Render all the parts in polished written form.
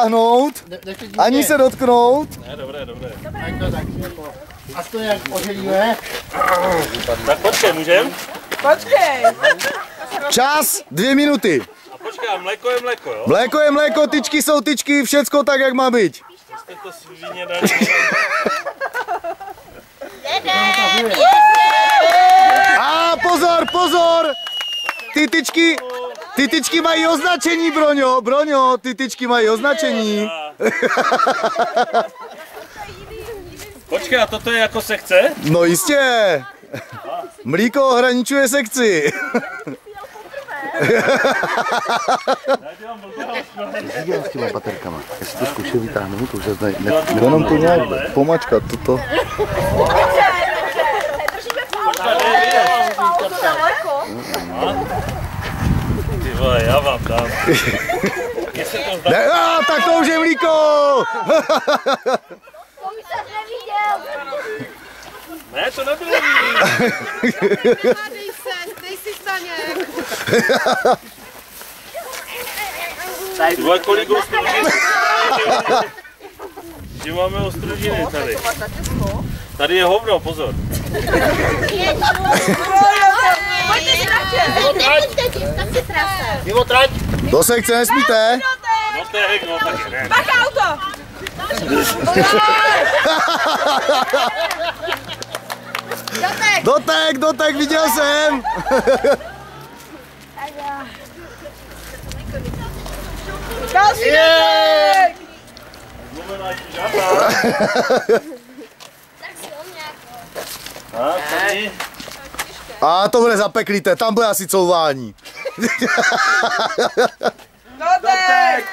Hnout, ani se dotknout. Ne, dobré. A to jak oželíme? Tak počkej, můžem? Počkej! Čas 2 minuty. A počkej, a mléko je mléko, jo? Mléko je mléko, tyčky jsou tyčky, všecko tak, jak má být. Jste to svině dali. A pozor! Ty tyčky mají označení, Broňo, ty tyčky mají označení. Počkej, a toto je jako sekce? No jistě. Mlíko ohraničuje sekci. Jak s těma baterkama? Jestli to zkušil vytáhnout, to už zase Jenom to nějak pomačkat, toto. Ty vole, já vám dám. Tak to už je mlíko! Ne, to nebylo. Dej si staněk. Ty vole, kolik ostružin? Že máme ostružiny tady. Tady je hovno, pozor. Pojďte si Životrať! Do sekce nesmíte. No taky ne. Pak auto! Dotek, viděl jsem. Další dotek! A to bude zapeklité, tam bude asi couvání. Dotek!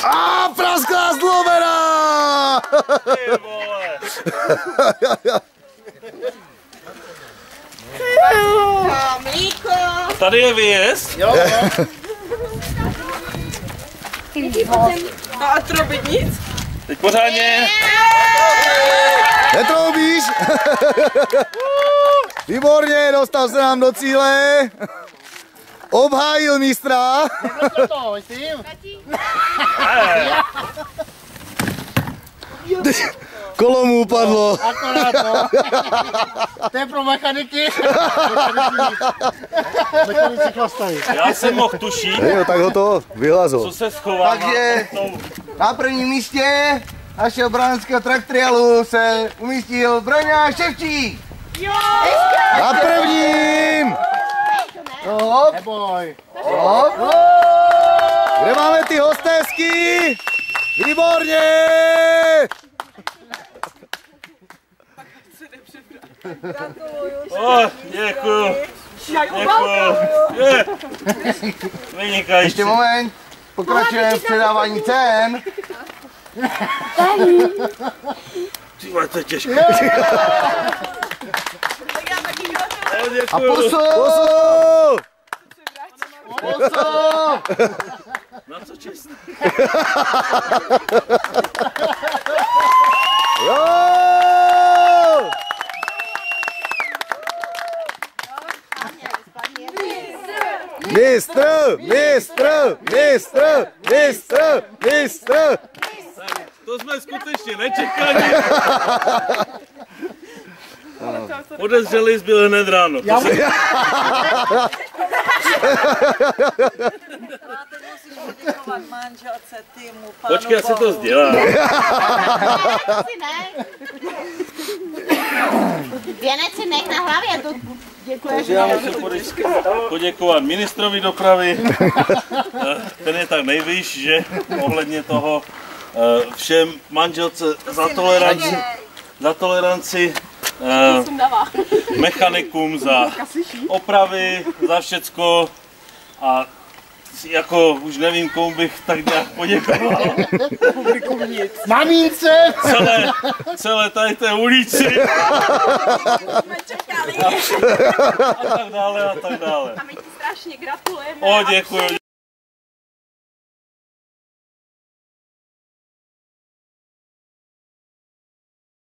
A prasklá zlomená! Ty vole. Mlíko! Tady je výjezd. Jo. No a trubit nic? Teď pořádně. Netroubíš? Výborně, dostal se nám do cíle. Obhájil mistra. To, myslím. Kolo mu upadlo. Akorát to. To je pro mechaniky. Mechanici chlastají. Já jsem mohl tušit, Jo, tak ho to vyhlazol. co se schová. Takže na prvním místě našeho bránského traktrialu se umístil Broňa Ševčík. Na prvním! Neboj. Kde máme ty hostésky? Výborně! Děkuju. Vynikající. Ještě moment, pokračujeme v předávání cen. Ty vole, to je těžké. A pusu! Na co čest? Jo! Mistr! To jsme skutečně nečekali. Podezřelý byl hned ráno. Počkej, já si to sdělám. Věnec si nech na hlavě, to děkuješ. Já musím poděkovat ministrovi dopravy. Ten je tak nejvyšší, že ohledně toho všem manželce za toleranci, mechanikům za opravy, za všecko a jako už nevím, komu bych tak nějak poděkoval. Mamínce! Celé tady té ulici. Jsme čekali. A tak dále. A my ti strašně gratulujeme. O, děkuji.